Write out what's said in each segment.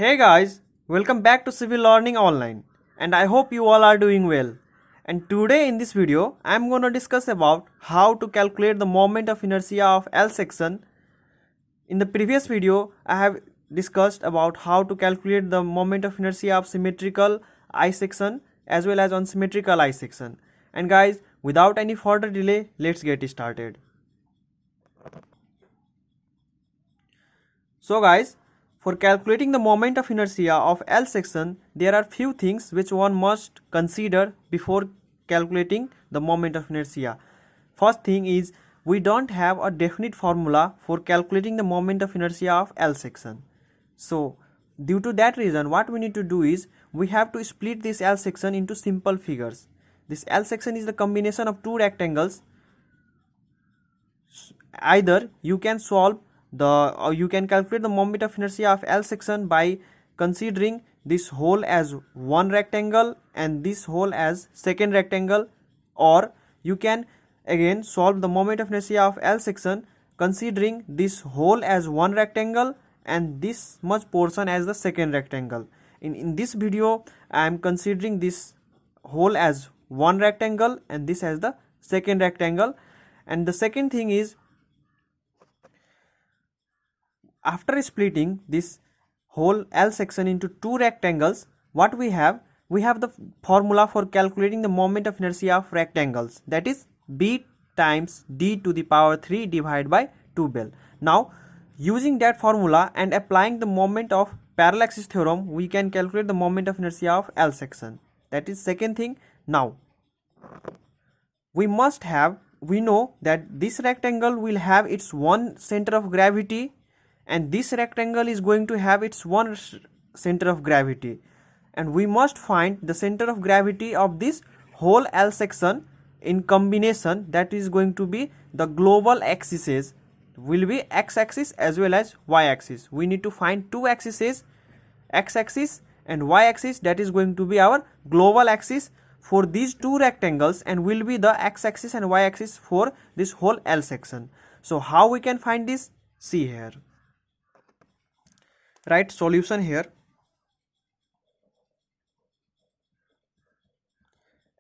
Hey guys, welcome back to Civil Learning Online, and I hope you all are doing well. And today in this video, I am going to discuss about how to calculate the moment of inertia of L section. In the previous video, I have discussed about how to calculate the moment of inertia of symmetrical I section as well as unsymmetrical I section. And guys, without any further delay, let's get started. So guys, for calculating the moment of inertia of L section, there are few things which one must consider before calculating the moment of inertia. First thing is, we don't have a definite formula for calculating the moment of inertia of L section. So due to that reason, what we need to do is, we have to split this L section into simple figures. This L section is the combination of two rectangles. Either you can solve you can calculate the moment of inertia of L section by considering this hole as one rectangle and this hole as second rectangle, or you can again solve the moment of inertia of L section considering this hole as one rectangle and this much portion as the second rectangle. In this video, I am considering this hole as one rectangle and this as the second rectangle. And the second thing is, after splitting this whole L section into two rectangles, what we have the formula for calculating the moment of inertia of rectangles, that is B times d to the power 3 divided by 2L. Now using that formula and applying the moment of parallel axis theorem, we can calculate the moment of inertia of L section. That is second thing. Now we know that this rectangle will have its one center of gravity and this rectangle is going to have its one center of gravity, and we must find the center of gravity of this whole L section in combination, that is going to be the global axes will be x axis as well as y axis. We need to find two axes, x axis and y axis, that is going to be our global axis for these two rectangles and will be the x axis and y axis for this whole L section. So how we can find this? See here. Write solution here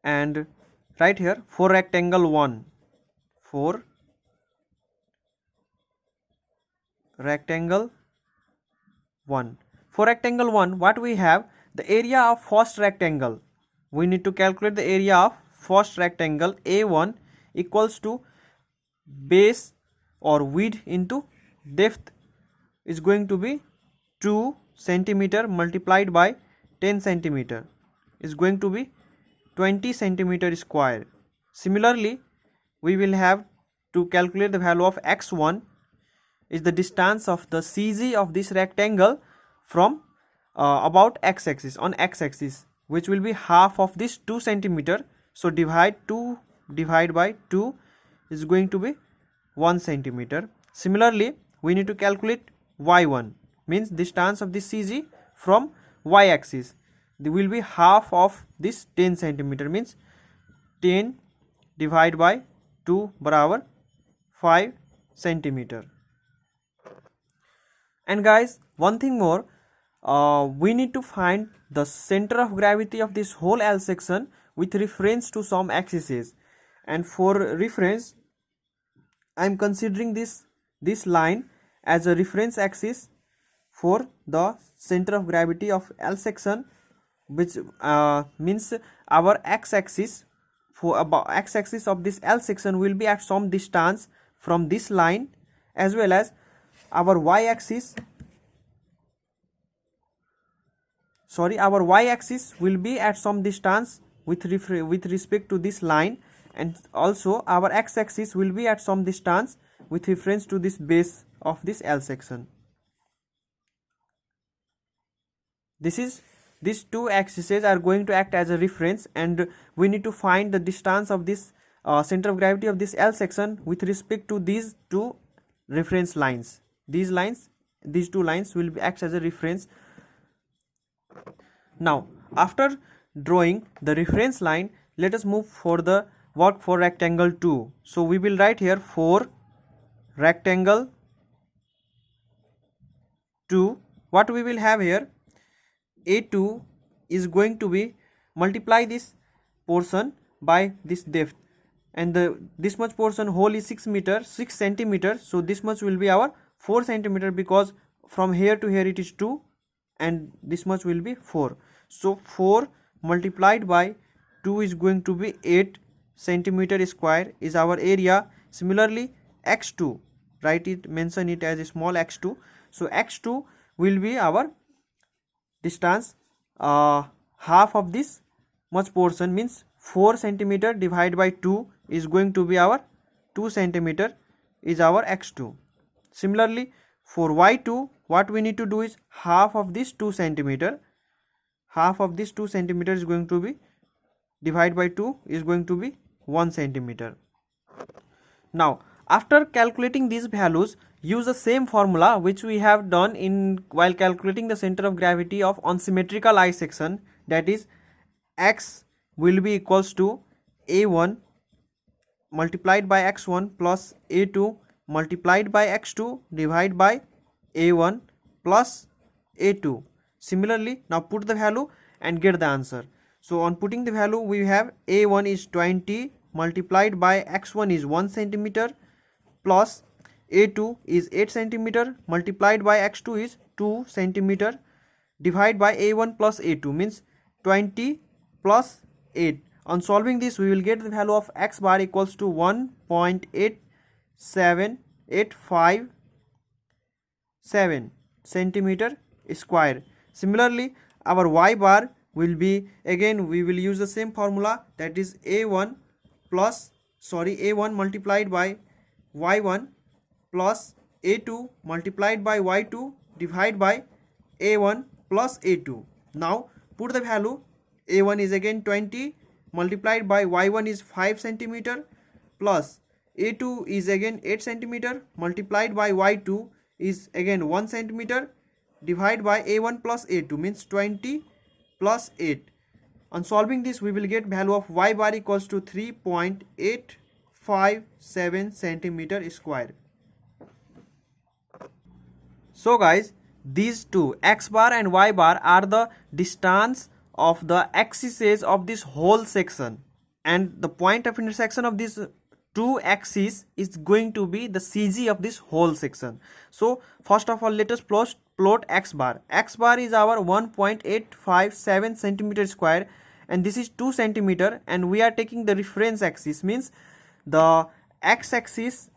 and write here for rectangle 1. For rectangle 1, what we have? The area of first rectangle. We need to calculate the area of first rectangle A1 equals to base or width into depth is going to be 2 centimeter multiplied by 10 centimeter is going to be 20 centimeter square. Similarly, we will have to calculate the value of x1 is the distance of the CG of this rectangle from about x-axis, on x-axis, which will be half of this 2 centimeter. So divide by 2 is going to be 1 centimeter. Similarly, we need to calculate y1, means distance of this CG from y-axis. There will be half of this 10 centimeter, means 10 divided by 2 barabar 5 centimeter. And guys, one thing more, we need to find the center of gravity of this whole L section with reference to some axes. And for reference, I am considering this line as a reference axis for the center of gravity of L section, which means our x-axis x-axis of this L section will be at some distance from this line, as well as our y-axis will be at some distance with respect to this line, and also our x-axis will be at some distance with reference to this base of this L section. These two axes are going to act as a reference, and we need to find the distance of this center of gravity of this L section with respect to these two reference lines. These two lines will act as a reference. Now after drawing the reference line, let us move for the work for rectangle 2. So we will write here for rectangle 2, what we will have here, A2 is going to be multiply this portion by this depth, and this much portion whole is 6 centimeters, so this much will be our 4 centimeter, because from here to here it is 2 and this much will be 4. So 4 multiplied by 2 is going to be 8 centimeter square is our area. Similarly x2, write it, mention it as a small x2. So x2 will be our distance, half of this much portion, means 4 centimeter divided by 2 is going to be our 2 centimeter is our x2. Similarly for y2, what we need to do is half of this 2 centimeter, half of this 2 centimeter is going to be divided by 2 is going to be 1 centimeter. Now after calculating these values, use the same formula which we have done in while calculating the center of gravity of unsymmetrical I section, that is x will be equals to a1 multiplied by x1 plus a2 multiplied by x2 divided by a1 plus a2. Similarly now put the value and get the answer. So on putting the value, we have a1 is 20 multiplied by x1 is 1 centimeter plus a2 is 8 centimeter multiplied by x2 is 2 centimeter divided by a1 plus a2, means 20 plus 8. On solving this, we will get the value of x bar equals to 1.87857 centimeter square. Similarly our y bar will be, again we will use the same formula, that is a1 multiplied by y1 plus a2 multiplied by y2 divided by a1 plus a2. Now put the value, a1 is again 20 multiplied by y1 is 5 centimeter plus a2 is again 8 centimeter multiplied by y2 is again 1 centimeter divided by a1 plus a2, means 20 plus 8. On solving this, we will get value of y bar equals to 3.857 centimeter square. So guys, these two, x bar and y bar, are the distance of the axes of this whole section, and the point of intersection of these two axes is going to be the CG of this whole section. So first of all, let us plot x bar. X bar is our 1.857 centimeter square, and this is 2 centimeter, and we are taking the reference axis, means the y-axis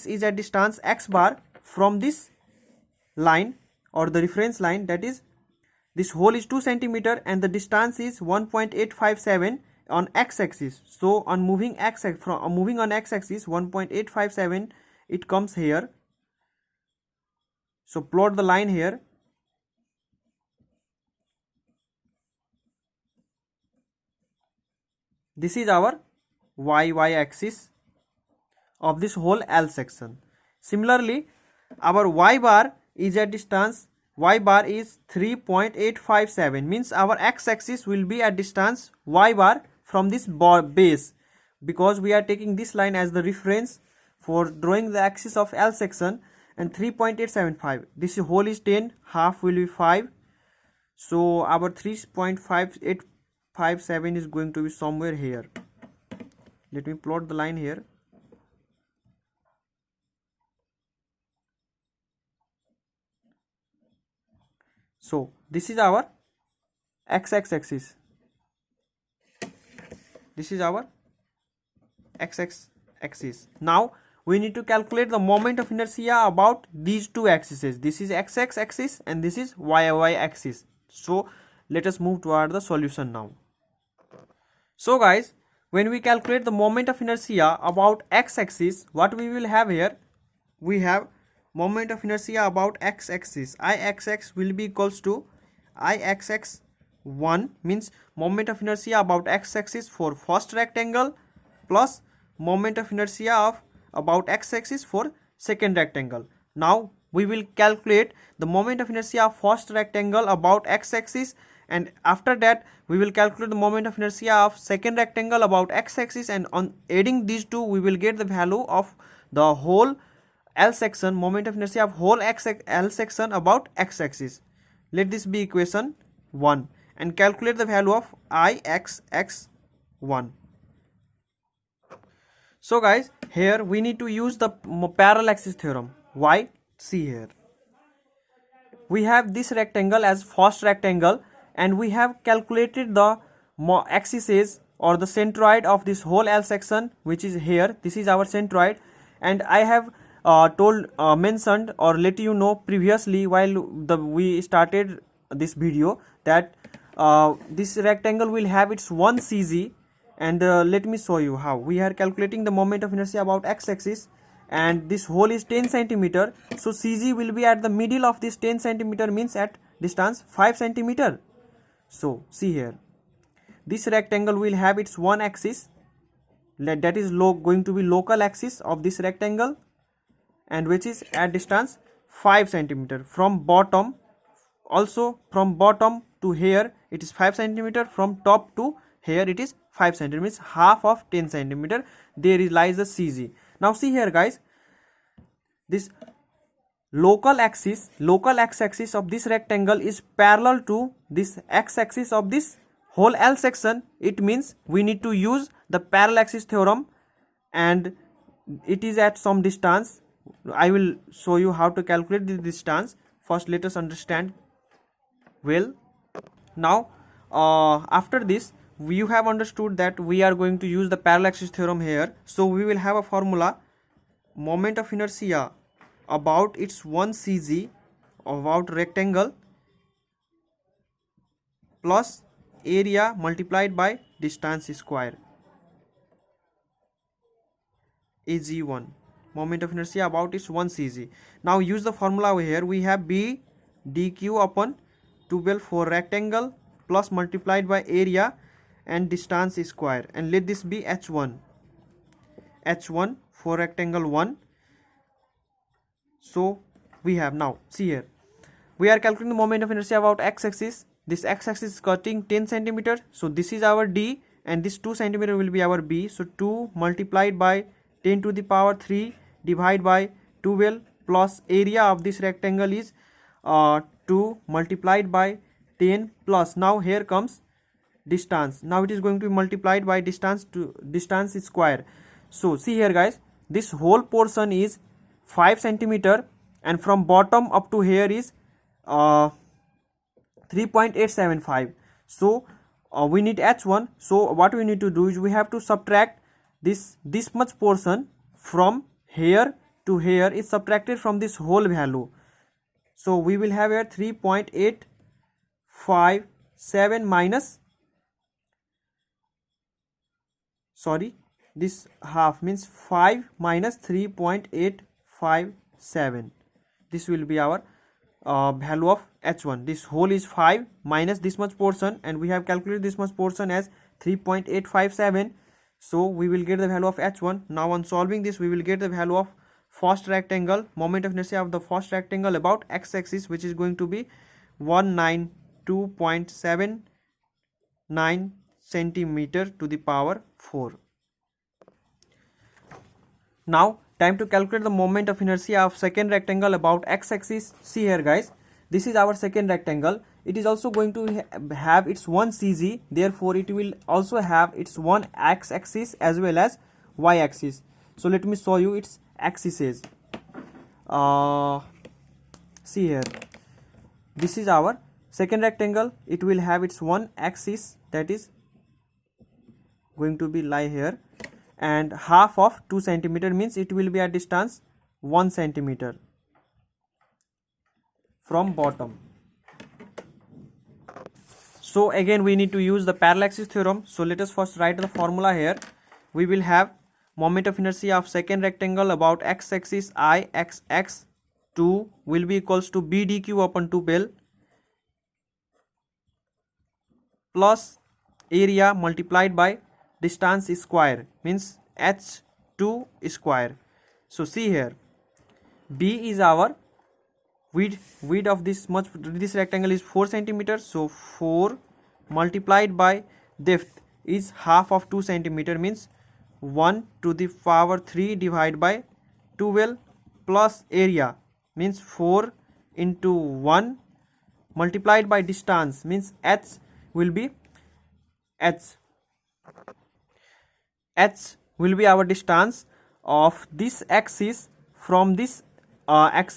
is a distance x bar from this line or the reference line, that is this hole is 2 centimeter and the distance is 1.857 on x-axis. So on moving on x-axis 1.857 it comes here. So plot the line here. This is our y-axis of this whole L section. Similarly, our y bar is at distance, y bar is 3.857, means our x-axis will be at distance y bar from this base, because we are taking this line as the reference for drawing the axis of L section, and 3.875, this whole is 10, half will be 5, so our 3.5857 is going to be somewhere here. Let me plot the line here. So this is our x-axis, this is our x-axis. Now we need to calculate the moment of inertia about these two axes. This is x-axis and this is y-axis. So let us move toward the solution now. So guys, when we calculate the moment of inertia about x-axis, what we will have here, we have moment of inertia about x-axis. Ixx will be equals to Ixx1, means moment of inertia about x-axis for first rectangle plus moment of inertia of about x-axis for second rectangle. Now we will calculate the moment of inertia of first rectangle about x-axis, and after that we will calculate the moment of inertia of second rectangle about x-axis, and on adding these two we will get the value of the whole L section, moment of inertia of whole L section about x-axis. let this be equation 1 and calculate the value of Ixx1. So guys, here we need to use the parallel axis theorem. Why? See here. We have this rectangle as first rectangle and we have calculated the axes or the centroid of this whole L section, which is here. This is our centroid, and I have mentioned or let you know previously while we started this video that this rectangle will have its 1 cg, and let me show you how. We are calculating the moment of inertia about x-axis, and this hole is 10 centimeter, so cg will be at the middle of this 10 centimeter, means at distance 5 centimeter. So see here, this rectangle will have its one axis, that is going to be local axis of this rectangle, and which is at distance 5 centimeter from bottom. Also from bottom to here it is 5 centimeter, from top to here it is 5 centimeter, means half of 10 centimeter. There lies the cg. Now see here guys, this local x-axis of this rectangle is parallel to this x-axis of this whole L section. It means we need to use the parallel axis theorem, and it is at some distance. I will show you how to calculate the distance. First let us understand well. Now after this, you have understood that we are going to use the parallel axis theorem here. So we will have a formula: moment of inertia about its 1 cg about rectangle plus area multiplied by distance square, Ag1, moment of inertia about its 1 cg. Now use the formula here. We have b dq upon 12 for rectangle plus multiplied by area and distance square, and let this be h1 for rectangle 1. So we have, now see here, we are calculating the moment of inertia about x-axis. This x-axis is cutting 10 centimeter, so this is our d, and this 2 centimeter will be our b. So 2 multiplied by 10 to the power 3 divided by 12 plus area of this rectangle is 2 multiplied by 10 plus, now here comes distance. Now it is going to be multiplied by distance to distance square. So see here guys, this whole portion is 5 centimeter, and from bottom up to here is 3.875. So we need h1. So what we need to do is we have to subtract this much portion from here to here is subtracted from this whole value. So we will have here 3.857 minus, sorry, this half means 5 minus 3.857. This will be our value of h1. This whole is 5 minus this much portion, and we have calculated this much portion as 3.857. So we will get the value of h1. Now on solving this, we will get the value of first rectangle, moment of inertia of the first rectangle about x-axis, which is going to be 192.79 centimeter to the power 4. Now time to calculate the moment of inertia of second rectangle about x-axis. See here guys, this is our second rectangle. It is also going to have its 1 cg, therefore it will also have its one x-axis as well as y-axis. So let me show you its axes. See here, this is our second rectangle. It will have its one axis, that is going to be lie here, and half of 2 centimeter, means it will be at distance 1 centimeter from bottom. So again we need to use the parallel axis theorem. So let us first write the formula here. We will have moment of inertia of second rectangle about x-axis Ixx2 will be equals to b dq upon 2l plus area multiplied by distance square, means h2 square. So see here, b is our width of this rectangle is 4 centimeters. So 4 multiplied by depth is half of 2 centimeter, means 1 to the power 3 divided by 12 plus area, means 4 into 1 multiplied by distance, means h will be our distance of this axis from this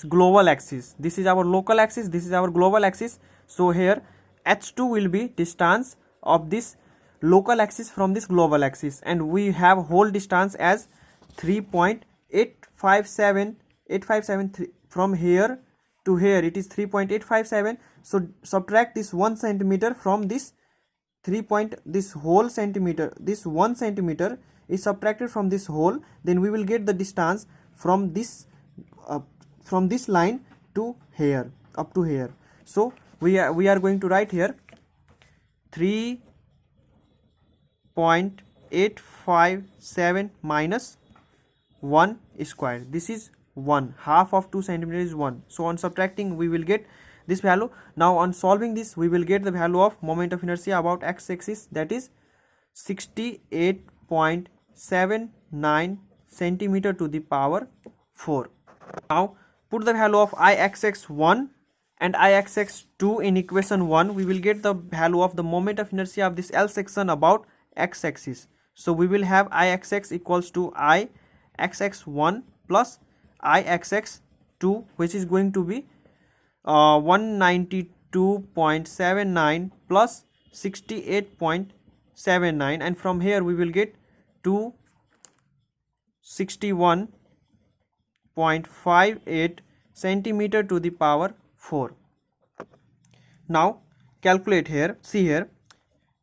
global axis. This is our local axis, this is our global axis. So here h2 will be distance of this local axis from this global axis, and we have whole distance as 3.8573 from here to here. It is 3.857. so subtract this 1 centimeter from this this whole centimeter. This 1 centimeter is subtracted from this whole, then we will get the distance from this line to here, up to here. So we are going to write here 3.857 minus 1 square. This is 1. Half of 2 centimeter is 1. So on subtracting we will get this value. Now on solving this we will get the value of moment of inertia about x-axis, that is 68.79 centimeter to the power 4. Now put the value of Ixx1 and Ixx2 in equation 1. We will get the value of the moment of inertia of this L section about x-axis. So we will have Ixx equals to Ixx1 plus Ixx2, which is going to be 192.79 plus 68.79, and from here we will get 261.58 centimeter to the power 4. Now calculate here. See here,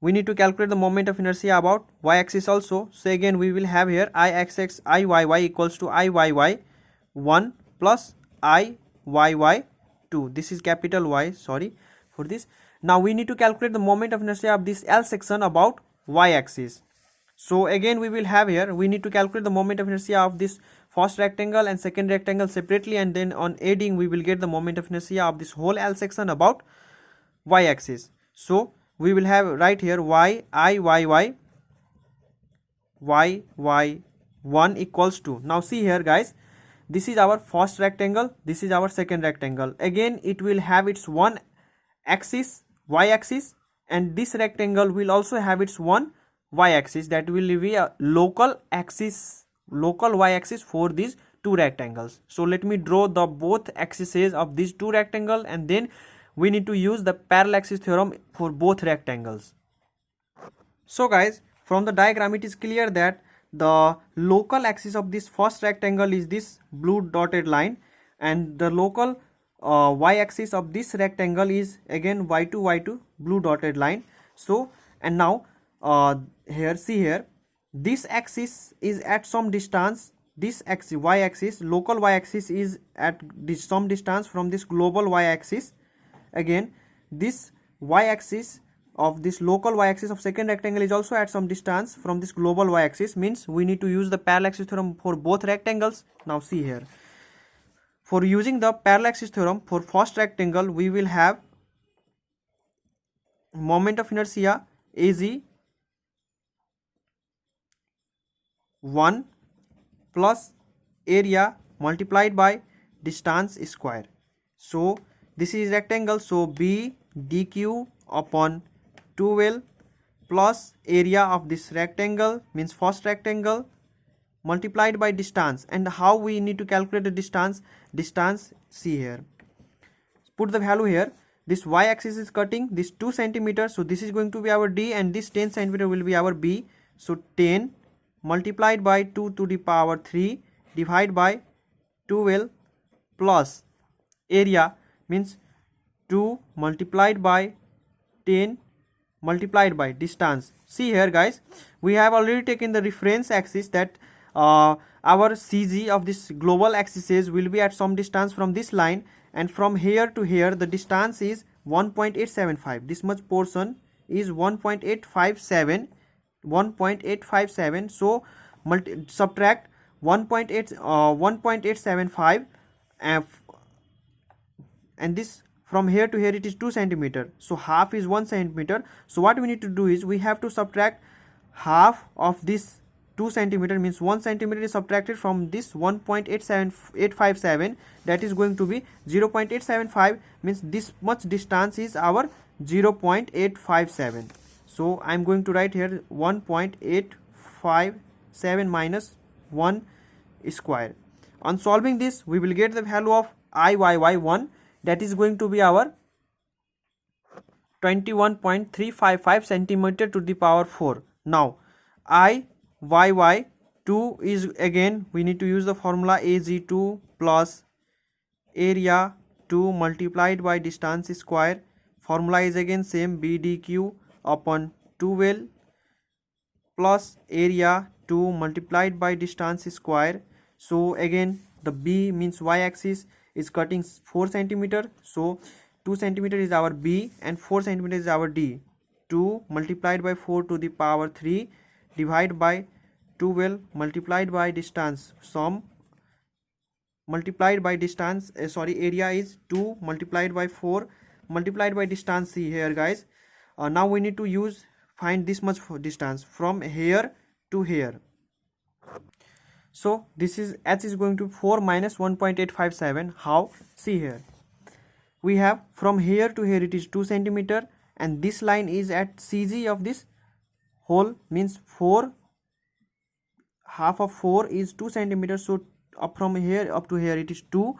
we need to calculate the moment of inertia about y-axis also. So again we will have here Ixx Iyy equals to Iyy1 plus Iyy2. This is capital Y, sorry for this. Now we need to calculate the moment of inertia of this L section about y-axis. So again we will have here, we need to calculate the moment of inertia of this first rectangle and second rectangle separately, and then on adding we will get the moment of inertia of this whole L section about y-axis. So we will have right here Iyy1 equals to, now see here guys, this is our first rectangle, this is our second rectangle. Again it will have its one axis, y-axis, and this rectangle will also have its one y-axis, that will be a local y-axis for these two rectangles. So let me draw the both axes of these two rectangles, and then we need to use the parallel axis theorem for both rectangles. So guys, from the diagram it is clear that the local axis of this first rectangle is this blue dotted line, and the local y-axis of this rectangle is again y2 blue dotted line. So and now here see here, this axis is at some distance, this axis y-axis, local y-axis is at some distance from this global y-axis. Again this y-axis of this local y-axis of second rectangle is also at some distance from this global y-axis, means we need to use the parallel axis theorem for both rectangles. Now see here, for using the parallel axis theorem for first rectangle we will have moment of inertia AZ1 plus area multiplied by distance square. So this is rectangle, so B dq upon 12 plus area of this rectangle, means first rectangle, multiplied by distance. And how we need to calculate the distance? See here, put the value here. This y-axis is cutting this 2 centimeters, so this is going to be our D, and this 10 centimeter will be our B. So 10 multiplied by 2 to the power 3 divided by 12 plus area, means 2 multiplied by 10 multiplied by distance. See here guys, we have already taken the reference axis, that our CG of this global axis will be at some distance from this line, and from here to here the distance is 1.875. this much portion is 1.857. So subtract 1.875 and this from here to here it is 2 centimeter, so half is 1 centimeter. So what we need to do is we have to subtract half of this 2 centimeter, means 1 centimeter is subtracted from this 1.87857, that is going to be 0.875, means this much distance is our 0.857. so I am going to write here 1.857 minus 1 square. On solving this, we will get the value of Iyy1, that is going to be our 21.355 centimeter to the power 4. Now Iyy2 is, again we need to use the formula AG2 plus area 2 multiplied by distance square. Formula is again same, BDQ upon 2L plus area 2 multiplied by distance square. So again the B means y axis is cutting 4 centimeter, so 2 centimeter is our B and 4 centimeter is our D. 2 multiplied by 4 to the power 3 divided by 12 multiplied by distance, sum multiplied by distance, area is 2 multiplied by 4 multiplied by distance. See here guys, now we need to find this much distance from here to here. So this is h is going to 4 minus 1.857. How? See here, we have from here to here it is 2 centimeter, and this line is at CG of this hole, means 4, half of 4 is 2 centimeters, so up from here up to here it is 2,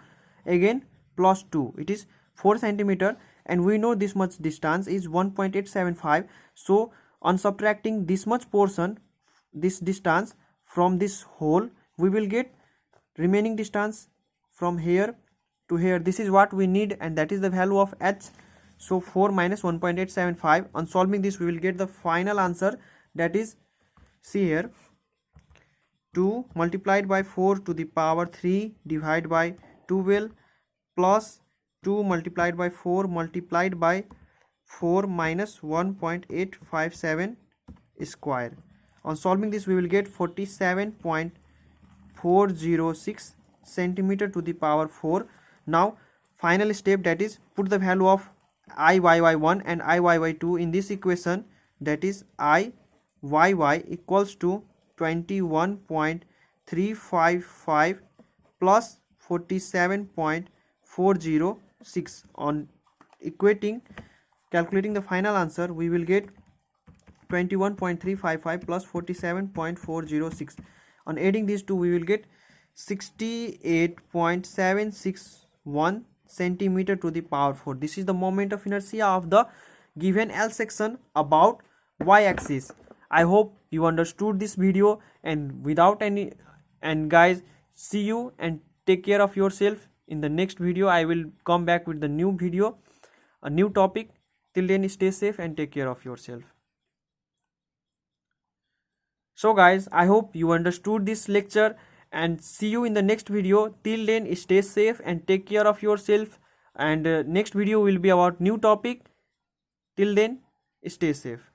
again plus 2, it is 4 centimeter, and we know this much distance is 1.875. so on subtracting this much portion, this distance from this hole, we will get remaining distance from here to here. This is what we need, and that is the value of h. So 4 minus 1.875. On solving this, we will get the final answer, that is, see here, 2 multiplied by 4 to the power 3 divided by 12 plus 2 multiplied by 4 multiplied by 4 minus 1.857 square. On solving this, we will get 47.406 centimeter to the power 4. Now final step, that is put the value of Iyy1 and Iyy2 in this equation, that is Iyy equals to 21.355 plus 47.406. On calculating the final answer, we will get 21.355 plus 47.406. On adding these two, we will get 68.761 centimeter to the power 4. This is the moment of inertia of the given L section about y axis. I hope you understood this video, and guys, see you and take care of yourself. In the next video I will come back with the new video, a new topic. Till then, stay safe and take care of yourself. So guys, I hope you understood this lecture, and see you in the next video. Till then, stay safe and take care of yourself, and next video will be about new topic. Till then, stay safe.